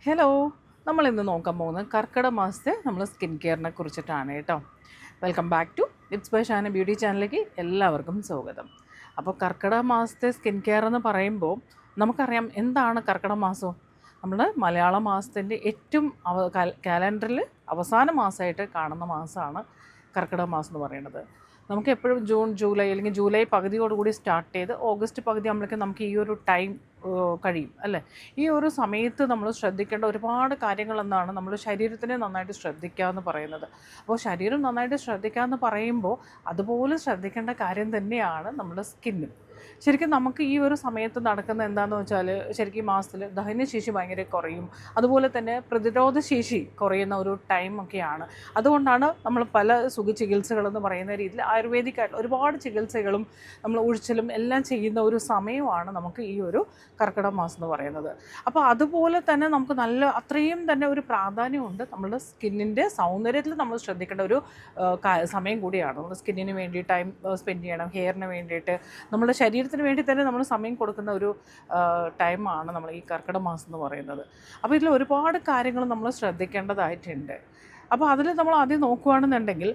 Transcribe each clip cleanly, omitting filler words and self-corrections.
Hello, നമ്മൾ ഇന്ന് നോക്കാൻ പോകുന്നത് കർക്കിടക മാസത്തെ നമ്മൾ സ്കിൻ കെയറിനെ കുറിച്ചിട്ടാണ് കേട്ടോ. Welcome back to it's by Shana beauty ചാനലിലേക്ക് എല്ലാവർക്കും സ്വാഗതം. അപ്പോൾ കർക്കിടക മാസത്തെ സ്കിൻ കെയർ എന്ന് പറയുമ്പോൾ നമുക്കറിയാം എന്താണ് കർക്കിടക മാസം. നമ്മൾ മലയാള മാസത്തിൻ്റെ ഏറ്റവും കാലണ്ടറിൽ അവസാന മാസമായിട്ട് കാണുന്ന മാസമാണ് കർക്കിടക മാസം എന്ന് പറയുന്നത്. നമുക്ക് എപ്പോഴും ജൂൺ ജൂലൈ അല്ലെങ്കിൽ ജൂലൈ പകുതിയോടുകൂടി സ്റ്റാർട്ട് ചെയ്ത് ഓഗസ്റ്റ് പകുതി ആകുമ്പോഴേക്കും നമുക്ക് ഈ ഒരു ടൈം കഴിയും അല്ലേ. ഈ ഒരു സമയത്ത് നമ്മൾ ശ്രദ്ധിക്കേണ്ട ഒരുപാട് കാര്യങ്ങളെന്നാണ് നമ്മൾ ശരീരത്തിനെ നന്നായിട്ട് ശ്രദ്ധിക്കുക എന്ന് പറയുന്നത്. അപ്പോൾ ശരീരം നന്നായിട്ട് ശ്രദ്ധിക്കുക എന്ന് പറയുമ്പോൾ അതുപോലെ ശ്രദ്ധിക്കേണ്ട കാര്യം തന്നെയാണ് നമ്മുടെ സ്കിന്നും. ശരിക്കും നമുക്ക് ഈ ഒരു സമയത്ത് നടക്കുന്ന എന്താണെന്ന് വെച്ചാൽ ശരിക്കും ഈ മാസത്തിൽ ദഹനശേഷി ഭയങ്കര കുറയും, അതുപോലെ തന്നെ പ്രതിരോധ ശേഷി കുറയുന്ന ഒരു ടൈമൊക്കെയാണ്. അതുകൊണ്ടാണ് നമ്മൾ പല സുഖചികിത്സകളെന്ന് പറയുന്ന രീതിയിൽ ആയുർവേദിക്കായിട്ടുള്ള ഒരുപാട് ചികിത്സകളും നമ്മൾ ഉഴിച്ചിലും എല്ലാം ചെയ്യുന്ന ഒരു സമയമാണ് നമുക്ക് ഈ ഒരു കർക്കിടക മാസം എന്ന് പറയുന്നത്. അപ്പോൾ അതുപോലെ തന്നെ നമുക്ക് അത്രയും തന്നെ ഒരു പ്രാധാന്യമുണ്ട്. നമ്മുടെ സ്കിന്നിൻ്റെ സൗന്ദര്യത്തിൽ നമ്മൾ ശ്രദ്ധിക്കേണ്ട ഒരു സമയം കൂടിയാണ്. നമ്മുടെ സ്കിന്നിന് വേണ്ടി ടൈം സ്പെൻഡ് ചെയ്യണം, ഹെയറിന് വേണ്ടിയിട്ട് നമ്മുടെ ശരീരത്തിന് വേണ്ടി തന്നെ നമ്മൾ സമയം കൊടുക്കുന്ന ഒരു ടൈമാണ് നമ്മൾ ഈ കർക്കിടക മാസം എന്ന് പറയുന്നത്. അപ്പോൾ ഇതിൽ ഒരുപാട് കാര്യങ്ങൾ നമ്മൾ ശ്രദ്ധിക്കേണ്ടതായിട്ടുണ്ട്. അപ്പോൾ അതിൽ നമ്മൾ ആദ്യം നോക്കുകയാണെന്നുണ്ടെങ്കിൽ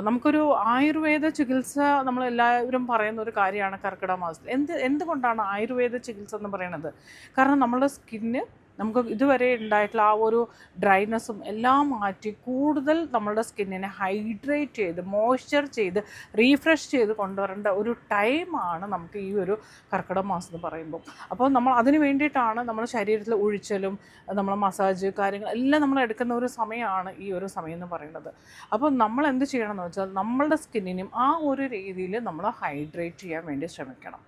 നമുക്കൊരു ആയുർവേദ ചികിത്സ നമ്മളെല്ലാവരും പറയുന്ന ഒരു കാര്യമാണ് കർക്കിടക മാസത്തിൽ. എന്തുകൊണ്ടാണ് ആയുർവേദ ചികിത്സ എന്ന് പറയുന്നത്? കാരണം നമ്മളുടെ സ്കിന്ന് നമുക്ക് ഇതുവരെ ഉണ്ടായിട്ടുള്ള ആ ഒരു ഡ്രൈനെസ്സും എല്ലാം മാറ്റി കൂടുതൽ നമ്മളുടെ സ്കിന്നിനെ ഹൈഡ്രേറ്റ് ചെയ്ത് മോയ്സ്ചർ ചെയ്ത് റീഫ്രഷ് ചെയ്ത് കൊണ്ടുവരേണ്ട ഒരു ടൈമാണ് നമുക്ക് ഈ ഒരു കർക്കിടക മാസം എന്ന് പറയുമ്പോൾ. അപ്പോൾ നമ്മൾ അതിന് വേണ്ടിയിട്ടാണ് നമ്മൾ ശരീരത്തിൽ ഉഴിച്ചലും നമ്മൾ മസാജ് കാര്യങ്ങൾ എല്ലാം നമ്മൾ എടുക്കുന്ന ഒരു സമയമാണ് ഈ ഒരു സമയം എന്ന് പറയുന്നത്. അപ്പോൾ നമ്മൾ എന്ത് ചെയ്യണമെന്ന് വെച്ചാൽ നമ്മളുടെ സ്കിന്നിനും ആ ഒരു രീതിയിൽ നമ്മൾ ഹൈഡ്രേറ്റ് ചെയ്യാൻ വേണ്ടി ശ്രമിക്കണം.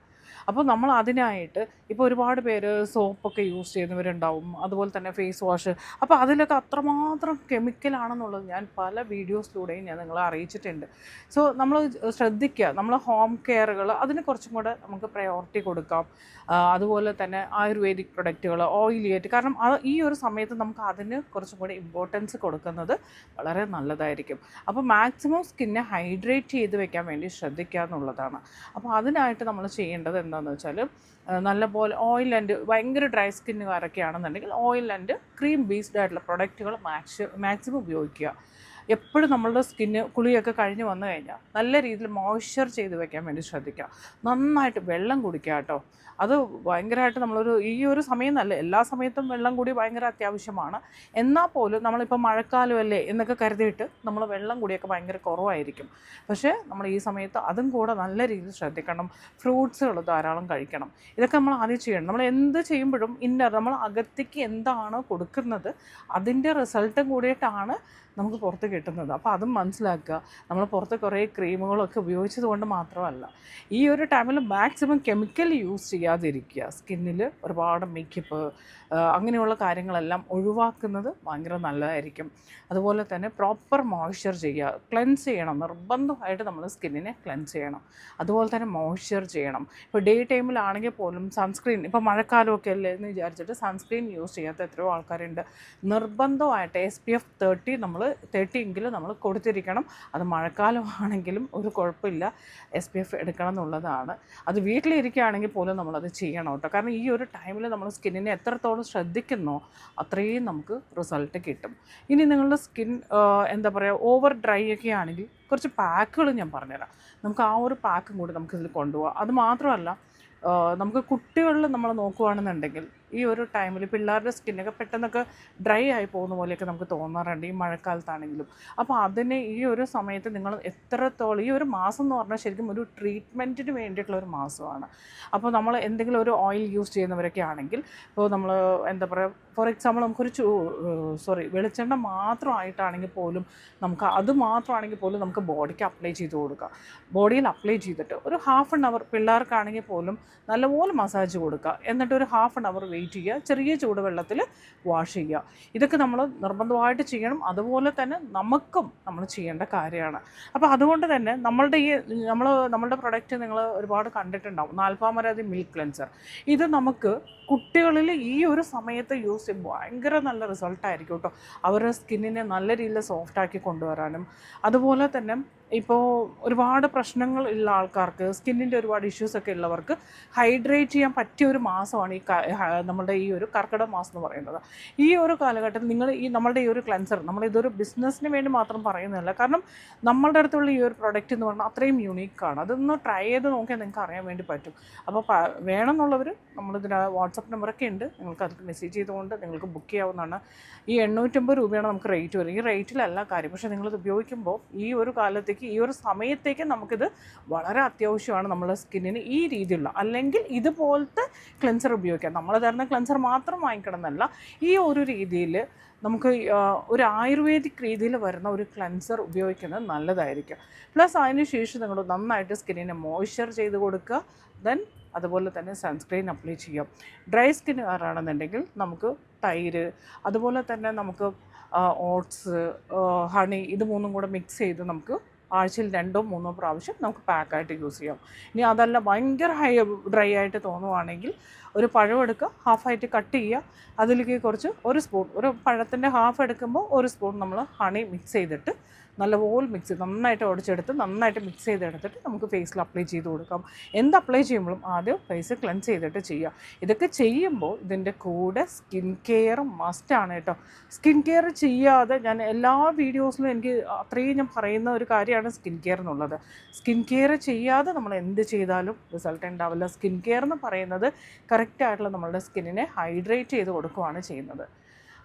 അപ്പോൾ നമ്മൾ അതിനായിട്ട് ഇപ്പോൾ ഒരുപാട് പേര് സോപ്പൊക്കെ യൂസ് ചെയ്യുന്നവരുണ്ടാവും, അതുപോലെ തന്നെ ഫേസ് വാഷ്. അപ്പോൾ അതിലൊക്കെ അത്രമാത്രം കെമിക്കലാണെന്നുള്ളത് ഞാൻ പല വീഡിയോസിലൂടെയും ഞാൻ നിങ്ങളെ അറിയിച്ചിട്ടുണ്ട്. സോ നമ്മൾ ശ്രദ്ധിക്കുക, നമ്മൾ ഹോം കെയറുകൾ അതിന് കുറച്ചും കൂടെ നമുക്ക് പ്രയോറിറ്റി കൊടുക്കാം. അതുപോലെ തന്നെ ആയുർവേദിക് പ്രൊഡക്റ്റുകൾ, ഓയിലിയായിട്ട്, കാരണം ഈ ഒരു സമയത്ത് നമുക്ക് അതിന് കുറച്ചും കൂടി ഇമ്പോർട്ടൻസ് കൊടുക്കുന്നത് വളരെ നല്ലതായിരിക്കും. അപ്പോൾ മാക്സിമം സ്കിന്നെ ഹൈഡ്രേറ്റ് ചെയ്ത് വെക്കാൻ വേണ്ടി ശ്രദ്ധിക്കുക എന്നുള്ളതാണ്. അപ്പോൾ അതിനായിട്ട് നമ്മൾ ചെയ്യേണ്ടത് എന്താണെന്ന് വെച്ചാൽ നല്ലപോലെ ഓയിൽ ആൻഡ് ഭയങ്കര ഡ്രൈ സ്കിന്നുകാരൊക്കെ ആണെന്നുണ്ടെങ്കിൽ ഓയിൽ ആൻഡ് ക്രീം ബേസ്ഡ് ആയിട്ടുള്ള പ്രൊഡക്റ്റുകൾ മാക്സിമം ഉപയോഗിക്കുക. എപ്പോഴും നമ്മളുടെ സ്കിന്ന് കുളിയൊക്കെ കഴിഞ്ഞ് വന്നു കഴിഞ്ഞാൽ നല്ല രീതിയിൽ മോയ്സ്ചർ ചെയ്ത് വെക്കാൻ വേണ്ടി ശ്രദ്ധിക്കുക. നന്നായിട്ട് വെള്ളം കുടിക്കുക കേട്ടോ. അത് ഭയങ്കരമായിട്ട് ഈ ഒരു സമയം എന്നല്ല, എല്ലാ സമയത്തും വെള്ളം കൂടി ഭയങ്കര അത്യാവശ്യമാണ്. എന്നാൽ പോലും നമ്മളിപ്പോൾ മഴക്കാലമല്ലേ എന്നൊക്കെ കരുതിയിട്ട് നമ്മൾ വെള്ളം കൂടിയൊക്കെ ഭയങ്കര കുറവായിരിക്കും. പക്ഷേ നമ്മൾ ഈ സമയത്ത് അതും കൂടെ നല്ല രീതിയിൽ ശ്രദ്ധിക്കണം. ഫ്രൂട്ട്സുകൾ ധാരാളം കഴിക്കണം. ഇതൊക്കെ നമ്മൾ ആദ്യം ചെയ്യണം. നമ്മൾ എന്ത് ചെയ്യുമ്പോഴും നമ്മൾ അകത്തേക്ക് എന്താണോ കൊടുക്കുന്നത് അതിൻ്റെ റിസൾട്ടും കൂടിയിട്ടാണ് നമുക്ക് പുറത്ത് കിട്ടുന്നത്. അപ്പോൾ അതും മനസ്സിലാക്കുക. നമ്മൾ പുറത്ത് കുറേ ക്രീമുകളൊക്കെ ഉപയോഗിച്ചത് കൊണ്ട് മാത്രമല്ല, ഈ ഒരു ടൈമിൽ മാക്സിമം കെമിക്കൽ യൂസ് ചെയ്യാതിരിക്കുക. സ്കിന്നിൽ ഒരുപാട് മേക്കപ്പ് അങ്ങനെയുള്ള കാര്യങ്ങളെല്ലാം ഒഴിവാക്കുന്നത് ഭയങ്കര നല്ലതായിരിക്കും. അതുപോലെ തന്നെ പ്രോപ്പർ മോയ്സ്ചർ ചെയ്യുക, ക്ലെൻസ് ചെയ്യണം. നിർബന്ധമായിട്ട് നമ്മൾ സ്കിന്നിനെ ക്ലെൻസ് ചെയ്യണം. അതുപോലെ തന്നെ മോയ്സ്ചർ ചെയ്യണം. ഇപ്പോൾ ഡേ ടൈമിലാണെങ്കിൽ പോലും സൺസ്ക്രീൻ, ഇപ്പോൾ മഴക്കാലമൊക്കെ അല്ലേ എന്ന് വിചാരിച്ചിട്ട് സൺസ്ക്രീൻ യൂസ് ചെയ്യാത്ത എത്രയോ ആൾക്കാരുണ്ട്. നിർബന്ധമായിട്ട് SPF 30 എങ്കിലും നമ്മൾ കൊടുത്തിരിക്കണം. അത് മഴക്കാലമാണെങ്കിലും ഒരു കുഴപ്പമില്ല, SPF എടുക്കണം എന്നുള്ളതാണ്. അത് വീട്ടിലിരിക്കുകയാണെങ്കിൽ പോലും നമ്മളത് ചെയ്യണം കേട്ടോ. കാരണം ഈ ഒരു ടൈമിൽ നമ്മൾ സ്കിന്നിനെ എത്രത്തോളം ശ്രദ്ധിക്കുന്നോ അത്രയും നമുക്ക് റിസൾട്ട് കിട്ടും. ഇനി നിങ്ങളുടെ സ്കിൻ എന്താ പറയുക ഓവർ ഡ്രൈ ഒക്കെ ആണെങ്കിൽ കുറച്ച് പാക്കുകൾ ഞാൻ പറഞ്ഞുതരാം. നമുക്ക് ആ ഒരു പാക്കും കൂടി നമുക്കിതിൽ കൊണ്ടുപോകാം. അത് മാത്രമല്ല, നമുക്ക് കുട്ടികളിൽ നമ്മൾ നോക്കുകയാണെന്നുണ്ടെങ്കിൽ ഈ ഒരു ടൈമിൽ പിള്ളേരുടെ സ്കിന്നൊക്കെ പെട്ടെന്നൊക്കെ ഡ്രൈ ആയി പോകുന്ന പോലെയൊക്കെ നമുക്ക് തോന്നാറുണ്ട് ഈ മഴക്കാലത്താണെങ്കിലും. അപ്പോൾ അതിന് ഈ ഒരു സമയത്ത് നിങ്ങൾ എത്രത്തോളം, ഈ ഒരു മാസം എന്ന് പറഞ്ഞാൽ ശരിക്കും ഒരു ട്രീറ്റ്മെൻറ്റിന് വേണ്ടിയിട്ടുള്ള ഒരു മാസമാണ്. അപ്പോൾ നമ്മൾ എന്തെങ്കിലും ഒരു ഓയിൽ യൂസ് ചെയ്യുന്നവരൊക്കെ ആണെങ്കിൽ, ഇപ്പോൾ നമ്മൾ എന്താ പറയുക, ഫോർ എക്സാമ്പിൾ നമുക്കൊരു വെളിച്ചെണ്ണ മാത്രമായിട്ടാണെങ്കിൽ പോലും അത് മാത്രമാണെങ്കിൽ പോലും നമുക്ക് ബോഡിക്ക് അപ്ലൈ ചെയ്ത് കൊടുക്കുക. ബോഡിയിൽ അപ്ലൈ ചെയ്തിട്ട് ഒരു ഹാഫ് ആൻ അവർ, പിള്ളേർക്കാണെങ്കിൽ പോലും നല്ലപോലെ മസാജ് കൊടുക്കുക. എന്നിട്ട് ഒരു ഹാഫ് ആൻ അവർ വെയിറ്റ് ചെയ്യുക. ചെറിയ ചൂടുവെള്ളത്തിൽ വാഷ് ചെയ്യുക. ഇതൊക്കെ നമ്മൾ നിർബന്ധമായിട്ട് ചെയ്യണം. അതുപോലെ തന്നെ നമുക്കും നമ്മൾ ചെയ്യേണ്ട കാര്യമാണ്. അപ്പോൾ അതുകൊണ്ട് തന്നെ നമ്മളുടെ പ്രൊഡക്റ്റ് നിങ്ങൾ ഒരുപാട് കണ്ടിട്ടുണ്ടാവും, നാൽപ്പാമരാതി മിൽക്ക് ക്ലെൻസർ. ഇത് നമുക്ക് കുട്ടികളിൽ ഈ ഒരു സമയത്ത് യൂസ് ചെയ്യുമ്പോൾ ഭയങ്കര നല്ല റിസൾട്ടായിരിക്കും കേട്ടോ. അവരുടെ സ്കിന്നിനെ നല്ല രീതിയിൽ സോഫ്റ്റാക്കി കൊണ്ടുവരാനും അതുപോലെ തന്നെ ഇപ്പോൾ ഒരുപാട് പ്രശ്നങ്ങൾ ഉള്ള ആൾക്കാർക്ക്, സ്കിന്നിൻ്റെ ഒരുപാട് ഇഷ്യൂസൊക്കെ ഉള്ളവർക്ക് ഹൈഡ്രേറ്റ് ചെയ്യാൻ പറ്റിയ ഒരു മാസമാണ് നമ്മുടെ ഈ ഒരു കർക്കിടക മാസം എന്ന് പറയുന്നത്. ഈ ഒരു കാലഘട്ടത്തിൽ നിങ്ങൾ നമ്മളുടെ ഈ ഒരു ക്ലെൻസർ, നമ്മളിതൊരു ബിസിനസ്സിന് വേണ്ടി മാത്രം പറയുന്നതല്ല, കാരണം നമ്മളുടെ അടുത്തുള്ള ഈ ഒരു പ്രൊഡക്റ്റ് എന്ന് പറഞ്ഞാൽ അത്രയും യുണീക്കാണ്. അതൊന്ന് ട്രൈ ചെയ്ത് നോക്കിയാൽ നിങ്ങൾക്ക് അറിയാൻ വേണ്ടി പറ്റും. അപ്പോൾ വേണമെന്നുള്ളവർ നമ്മളിതിന് വാട്സപ്പ് നമ്പറൊക്കെ ഉണ്ട്, നിങ്ങൾക്ക് അതിൽ മെസ്സേജ് ചെയ്തുകൊണ്ട് നിങ്ങൾക്ക് ബുക്ക് ചെയ്യാവുന്നതാണ്. ഈ 850 രൂപയാണ് നമുക്ക് റേറ്റ് വരും. ഈ റേറ്റിലല്ല കാര്യം, പക്ഷേ നിങ്ങളിത് ഉപയോഗിക്കുമ്പോൾ ഈ ഒരു കാലത്തേക്ക്, ഈ ഒരു സമയത്തേക്ക് നമുക്കിത് വളരെ അത്യാവശ്യമാണ് നമ്മുടെ സ്കിന്നിന് ഈ രീതിയിലുള്ള, അല്ലെങ്കിൽ ഇതുപോലത്തെ ക്ലെൻസർ ഉപയോഗിക്കാം. നമ്മൾ തരുന്ന ക്ലെൻസർ മാത്രം വാങ്ങിക്കണം എന്നല്ല, ഈ ഒരു രീതിയിൽ നമുക്ക് ഒരു ആയുർവേദിക് രീതിയിൽ വരുന്ന ഒരു ക്ലെൻസർ ഉപയോഗിക്കുന്നത് നല്ലതായിരിക്കും. പ്ലസ് അതിന് ശേഷം നിങ്ങൾ നന്നായിട്ട് സ്കിന്നിനെ മോയ്സ്ചർ ചെയ്ത് കൊടുക്കുക. ദെൻ അതുപോലെ തന്നെ സൺസ്ക്രീൻ അപ്ലൈ ചെയ്യാം. ഡ്രൈ സ്കിന്നുകാരാണെന്നുണ്ടെങ്കിൽ നമുക്ക് തൈര്, അതുപോലെ തന്നെ നമുക്ക് ഓട്സ്, ഹണി, ഇത് മൂന്നും കൂടെ മിക്സ് ചെയ്ത് നമുക്ക് ആഴ്ചയിൽ 2 or 3 പ്രാവശ്യം നമുക്ക് പാക്കായിട്ട് യൂസ് ചെയ്യാം. ഇനി അതല്ല ഭയങ്കര ഡ്രൈ ആയിട്ട് തോന്നുവാണെങ്കിൽ ഒരു പഴം എടുക്കുക, ഹാഫായിട്ട് കട്ട് ചെയ്യുക, അതിലേക്ക് കുറച്ച് 1 സ്പൂൺ, ഒരു പഴത്തിൻ്റെ ഹാഫ് എടുക്കുമ്പോൾ 1 സ്പൂൺ നമ്മൾ ഹണി മിക്സ് ചെയ്തിട്ട് നല്ലപോലെ നന്നായിട്ട് ഉടച്ചെടുത്ത് നന്നായിട്ട് മിക്സ് ചെയ്തെടുത്തിട്ട് നമുക്ക് ഫേസിൽ അപ്ലൈ ചെയ്ത് കൊടുക്കാം. എന്ത് അപ്ലൈ ചെയ്യുമ്പോഴും ആദ്യം ഫേസ് ക്ലെൻസ് ചെയ്തിട്ട് ചെയ്യുക. ഇതൊക്കെ ചെയ്യുമ്പോൾ ഇതിൻ്റെ കൂടെ സ്കിൻ കെയർ മസ്റ്റാണ് കേട്ടോ. സ്കിൻ കെയർ ചെയ്യാതെ ഞാൻ എല്ലാ വീഡിയോസിലും എനിക്ക് അത്രയും ഞാൻ പറയുന്ന ഒരു കാര്യമാണ് സ്കിൻ കെയർ എന്നുള്ളത്. സ്കിൻ കെയർ ചെയ്യാതെ നമ്മൾ എന്ത് ചെയ്താലും റിസൾട്ട് ഉണ്ടാവില്ല. സ്കിൻ കെയർ എന്ന് പറയുന്നത് കറക്റ്റായിട്ടുള്ള നമ്മളുടെ സ്കിന്നിനെ ഹൈഡ്രേറ്റ് ചെയ്ത് കൊടുക്കുകയാണ് ചെയ്യുന്നത്.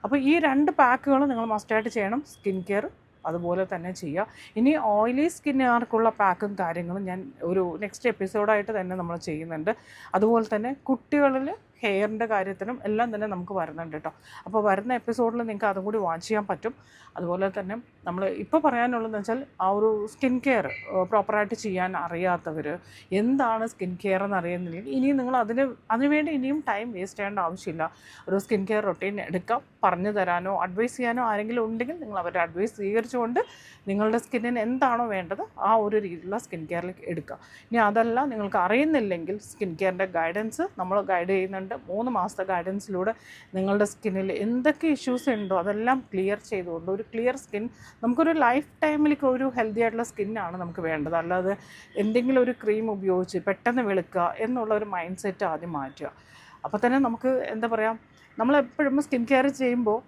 അപ്പോൾ ഈ 2 പാക്കുകൾ നിങ്ങൾ മസ്റ്റായിട്ട് ചെയ്യണം. സ്കിൻ കെയർ അതുപോലെ തന്നെ ചെയ്യുക. ഇനി ഓയിലി സ്കിന്നുകാർക്കുള്ള പാക്കും കാര്യങ്ങളും ഞാൻ ഒരു നെക്സ്റ്റ് എപ്പിസോഡായിട്ട് തന്നെ നമ്മൾ ചെയ്യുന്നുണ്ട്. അതുപോലെ തന്നെ കുട്ടികളിൽ ഹെയറിൻ്റെ കാര്യത്തിനും എല്ലാം തന്നെ നമുക്ക് വരുന്നുണ്ട് കേട്ടോ. അപ്പോൾ വരുന്ന എപ്പിസോഡിൽ നിങ്ങൾക്ക് അതും കൂടി വാച്ച് ചെയ്യാൻ പറ്റും. അതുപോലെ തന്നെ നമ്മൾ ഇപ്പോൾ പറയാനുള്ളതെന്ന് വെച്ചാൽ ആ ഒരു സ്കിൻ കെയർ പ്രോപ്പറായിട്ട് ചെയ്യാൻ അറിയാത്തവർ, എന്താണ് സ്കിൻ കെയർ എന്ന് അറിയുന്നില്ലെങ്കിൽ ഇനിയും നിങ്ങൾ അതിനുവേണ്ടി ഇനിയും ടൈം വേസ്റ്റ് ചെയ്യേണ്ട ആവശ്യമില്ല. ഒരു സ്കിൻ കെയർ റൊട്ടീൻ എടുക്കാം. പറഞ്ഞു തരാനോ അഡ്വൈസ് ചെയ്യാനോ ആരെങ്കിലും ഉണ്ടെങ്കിൽ നിങ്ങൾ അവരുടെ അഡ്വൈസ് സ്വീകരിച്ചുകൊണ്ട് നിങ്ങളുടെ സ്കിന്നിന് എന്താണോ വേണ്ടത് ആ ഒരു രീതിയിലുള്ള സ്കിൻ കെയറിലേക്ക് എടുക്കുക. ഇനി അതല്ല നിങ്ങൾക്ക് അറിയുന്നില്ലെങ്കിൽ സ്കിൻ കെയറിൻ്റെ ഗൈഡൻസ് നമ്മൾ ഗൈഡ് ചെയ്യുന്നുണ്ട്. 3 മാസത്തെ ഗൈഡൻസിലൂടെ നിങ്ങളുടെ സ്കിന്നിൽ എന്തൊക്കെ ഇഷ്യൂസ് ഉണ്ടോ അതെല്ലാം ക്ലിയർ ചെയ്തുകൊണ്ട് ഒരു ക്ലിയർ സ്കിൻ, നമുക്കൊരു ലൈഫ് ടൈമിലേക്ക് ഒരു ഹെൽത്തി ആയിട്ടുള്ള സ്കിന്നാണ് നമുക്ക് വേണ്ടത്. അല്ലാതെ എന്തെങ്കിലും ഒരു ക്രീം ഉപയോഗിച്ച് പെട്ടെന്ന് വെളുക്കുക എന്നുള്ള ഒരു മൈൻഡ് സെറ്റ് ആദ്യം മാറ്റുക. അപ്പോൾ തന്നെ നമുക്ക് എന്താ പറയുക, നമ്മളെപ്പോഴും സ്കിൻ കെയർ ചെയ്യുമ്പോൾ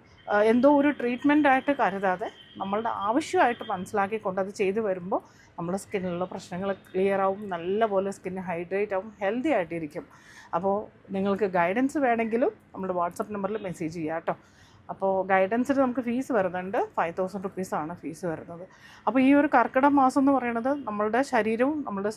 എന്തോ ഒരു ട്രീറ്റ്മെൻറ്റായിട്ട് കരുതാതെ നമ്മളുടെ ആവശ്യമായിട്ട് മനസ്സിലാക്കിക്കൊണ്ട് അത് ചെയ്തു വരുമ്പോൾ നമ്മുടെ സ്കിന്നിലുള്ള പ്രശ്നങ്ങൾ ക്ലിയർ ആവും, നല്ലപോലെ സ്കിന്ന് ഹൈഡ്രേറ്റ് ആവും, ഹെൽത്തി ആയിട്ടിരിക്കും. അപ്പോൾ നിങ്ങൾക്ക് ഗൈഡൻസ് വേണമെങ്കിലും നമ്മുടെ വാട്സപ്പ് നമ്പറിൽ മെസ്സേജ് ചെയ്യാം കേട്ടോ. അപ്പോൾ ഗൈഡൻസിന് നമുക്ക് ഫീസ് വരുന്നുണ്ട്, 5000 റുപ്പീസാണ് ഫീസ് വരുന്നത്. അപ്പോൾ ഈ ഒരു കർക്കിടക മാസം എന്ന് പറയുന്നത് നമ്മളുടെ ശരീരവും നമ്മളുടെ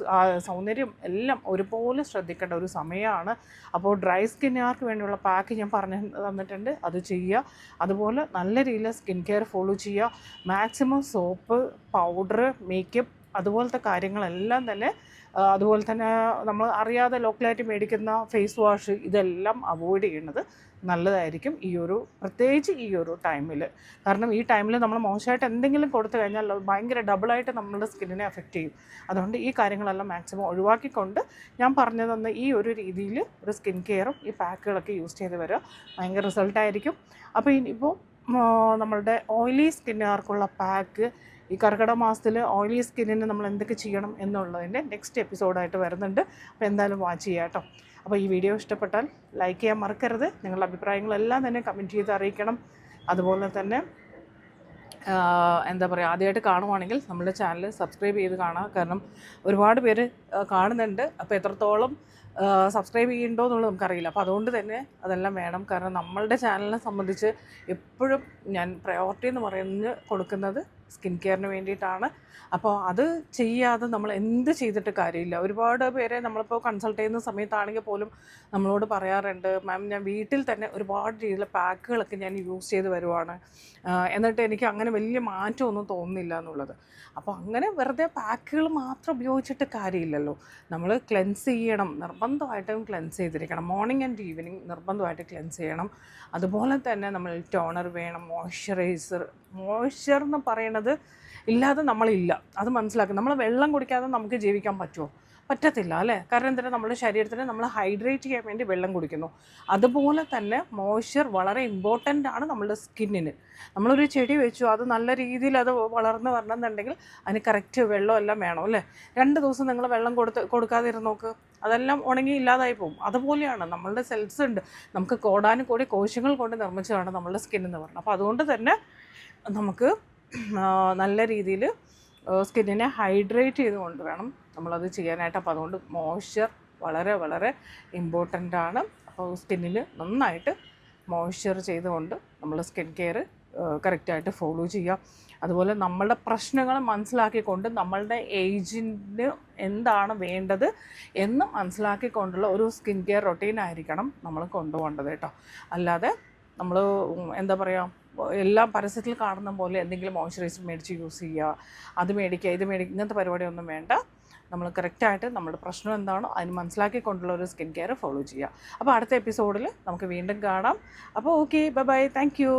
സൗന്ദര്യം എല്ലാം ഒരുപോലെ ശ്രദ്ധിക്കേണ്ട ഒരു സമയമാണ്. അപ്പോൾ ഡ്രൈ സ്കിന്നുകാർക്ക് വേണ്ടിയുള്ള പാക്ക് ഞാൻ പറഞ്ഞു തന്നിട്ടുണ്ട്, അത് ചെയ്യുക. അതുപോലെ നല്ല രീതിയിൽ സ്കിൻ കെയർ ഫോളോ ചെയ്യുക. മാക്സിമം സോപ്പ്, പൗഡർ, മേക്കപ്പ് അതുപോലത്തെ കാര്യങ്ങളെല്ലാം തന്നെ, അതുപോലെ തന്നെ നമ്മൾ അറിയാതെ ലോക്കലായിട്ട് മേടിക്കുന്ന ഫേസ് വാഷ്, ഇതെല്ലാം അവോയ്ഡ് ചെയ്യുന്നത് നല്ലതായിരിക്കും പ്രത്യേകിച്ച് ഈ ഒരു ടൈമിൽ. കാരണം ഈ ടൈമിൽ നമ്മൾ മോശമായിട്ട് എന്തെങ്കിലും കൊടുത്തു കഴിഞ്ഞാൽ ഭയങ്കര ഡബിളായിട്ട് നമ്മളുടെ സ്കിന്നിനെ എഫക്റ്റ് ചെയ്യും. അതുകൊണ്ട് ഈ കാര്യങ്ങളെല്ലാം മാക്സിമം ഒഴിവാക്കിക്കൊണ്ട് ഞാൻ പറഞ്ഞു തന്ന ഈ ഒരു രീതിയിൽ ഒരു സ്കിൻ കെയറും ഈ പാക്കുകളൊക്കെ യൂസ് ചെയ്ത് വരിക, ഭയങ്കര റിസൾട്ടായിരിക്കും. അപ്പോൾ ഇനിയിപ്പോൾ നമ്മളുടെ ഓയിലി സ്കിന്നുകാർക്കുള്ള പാക്ക് ഈ കർക്കിടക മാസത്തിൽ ഓയിലി സ്കിന്നിന് നമ്മൾ എന്തൊക്കെ ചെയ്യണം എന്നുള്ളതിൻ്റെ നെക്സ്റ്റ് എപ്പിസോഡായിട്ട് വരുന്നുണ്ട്. അപ്പോൾ എന്തായാലും വാച്ച് ചെയ്യാം കേട്ടോ. അപ്പോൾ ഈ വീഡിയോ ഇഷ്ടപ്പെട്ടാൽ ലൈക്ക് ചെയ്യാൻ മറക്കരുത്. നിങ്ങളുടെ അഭിപ്രായങ്ങളെല്ലാം തന്നെ കമൻറ്റ് ചെയ്ത് അറിയിക്കണം. അതുപോലെ തന്നെ എന്താ പറയുക, ആദ്യമായിട്ട് കാണുവാണെങ്കിൽ നമ്മുടെ ചാനൽ സബ്സ്ക്രൈബ് ചെയ്ത് കാണുക. കാരണം ഒരുപാട് പേര് കാണുന്നുണ്ട്. അപ്പോൾ എത്രത്തോളം സബ്സ്ക്രൈബ് ചെയ്യുന്നുണ്ടോ എന്നുള്ളത് നമുക്കറിയില്ല. അപ്പോൾ അതുകൊണ്ട് തന്നെ അതെല്ലാം വേണം. കാരണം നമ്മളുടെ ചാനലിനെ സംബന്ധിച്ച് എപ്പോഴും ഞാൻ പ്രയോറിറ്റി എന്ന് പറയുന്നത് കൊടുക്കുന്നത് സ്കിൻ കെയറിന് വേണ്ടിയിട്ടാണ്. അപ്പോൾ അത് ചെയ്യാതെ നമ്മൾ എന്ത് ചെയ്തിട്ട് കാര്യമില്ല. ഒരുപാട് പേരെ നമ്മളിപ്പോൾ കൺസൾട്ട് ചെയ്യുന്ന സമയത്താണെങ്കിൽ പോലും നമ്മളോട് പറയാറുണ്ട്, മാം ഞാൻ വീട്ടിൽ തന്നെ ഒരുപാട് രീതിയിലുള്ള പാക്കുകളൊക്കെ ഞാൻ യൂസ് ചെയ്ത് വരുവാണ്, എന്നിട്ട് എനിക്ക് അങ്ങനെ വലിയ മാറ്റമൊന്നും തോന്നുന്നില്ല എന്നുള്ളത്. അപ്പോൾ അങ്ങനെ വെറുതെ പാക്കുകൾ മാത്രം ഉപയോഗിച്ചിട്ട് കാര്യമില്ലല്ലോ. നമ്മൾ ക്ലെൻസ് ചെയ്യണം, നിർബന്ധമായിട്ടും ക്ലെൻസ് ചെയ്തിരിക്കണം. മോർണിംഗ് ആൻഡ് ഈവനിങ് നിർബന്ധമായിട്ട് ക്ലെൻസ് ചെയ്യണം. അതുപോലെ തന്നെ നമ്മൾ ടോണർ വേണം, മോയ്സ്ചർ എന്ന് പറയണത് ഇല്ലാതെ നമ്മളില്ല, അത് മനസ്സിലാക്കുക. നമ്മൾ വെള്ളം കുടിക്കാതെ നമുക്ക് ജീവിക്കാൻ പറ്റുമോ? പറ്റത്തില്ല അല്ലേ? കാരണം എന്തിനാ, നമ്മുടെ ശരീരത്തിന് നമ്മൾ ഹൈഡ്രേറ്റ് ചെയ്യാൻ വേണ്ടി വെള്ളം കുടിക്കുന്നു. അതുപോലെ തന്നെ മോയ്സ്ചർ വളരെ ഇമ്പോർട്ടൻ്റ് ആണ് നമ്മളുടെ സ്കിന്നിന്. നമ്മളൊരു ചെടി വെച്ചു, അത് നല്ല രീതിയിൽ അത് വളർന്ന് വരണമെന്നുണ്ടെങ്കിൽ അതിന് കറക്റ്റ് വെള്ളം എല്ലാം വേണം അല്ലേ? 2 ദിവസം നിങ്ങൾ വെള്ളം കൊടുക്കാതിരുന്ന് നോക്ക്, അതെല്ലാം ഉണങ്ങി ഇല്ലാതായി പോകും. അതുപോലെയാണ് നമ്മളുടെ സെൽസ് ഉണ്ട്, നമുക്ക് കോടാനുകോടി കോശങ്ങൾ കൊണ്ട് നിർമ്മിച്ചതാണ് നമ്മളുടെ സ്കിൻ എന്ന് പറയുന്നത്. അപ്പോൾ അതുകൊണ്ട് തന്നെ നമുക്ക് നല്ല രീതിയിൽ സ്കിന്നിനെ ഹൈഡ്രേറ്റ് ചെയ്തുകൊണ്ട് വേണം നമ്മളത് ചെയ്യാനായിട്ട്. അപ്പോൾ അതുകൊണ്ട് മോയ്സ്ചർ വളരെ വളരെ ഇമ്പോർട്ടൻ്റ് ആണ്. അപ്പോൾ സ്കിന്നിൽ നന്നായിട്ട് മോയ്സ്ചർ ചെയ്തുകൊണ്ട് നമ്മൾ സ്കിൻ കെയർ കറക്റ്റായിട്ട് ഫോളോ ചെയ്യുക. അതുപോലെ നമ്മളുടെ പ്രശ്നങ്ങൾ മനസ്സിലാക്കിക്കൊണ്ട് നമ്മളുടെ ഏജിന് എന്താണ് വേണ്ടത് എന്ന് മനസ്സിലാക്കിക്കൊണ്ടുള്ള ഒരു സ്കിൻ കെയർ റൊട്ടീൻ ആയിരിക്കണം നമ്മൾ കൊണ്ടുപോകേണ്ടത് കേട്ടോ. അല്ലാതെ നമ്മൾ എന്താ പറയുക, എല്ലാം പരസ്യത്തിൽ കാണുന്ന പോലെ എന്തെങ്കിലും മോയ്സ്ചറൈസർ മേടിച്ച് യൂസ് ചെയ്യുക, അത് മേടിക്കുക ഇത് മേടിക്കുക, ഇങ്ങനത്തെ പരിപാടിയൊന്നും വേണ്ട. നമ്മൾ കറക്റ്റായിട്ട് നമ്മുടെ പ്രശ്നം എന്താണോ അതിന് മനസ്സിലാക്കിക്കൊണ്ടുള്ള ഒരു സ്കിൻ കെയർ ഫോളോ ചെയ്യുക. അപ്പോൾ അടുത്ത എപ്പിസോഡിൽ നമുക്ക് വീണ്ടും കാണാം. അപ്പോൾ okay, bye bye, thank you.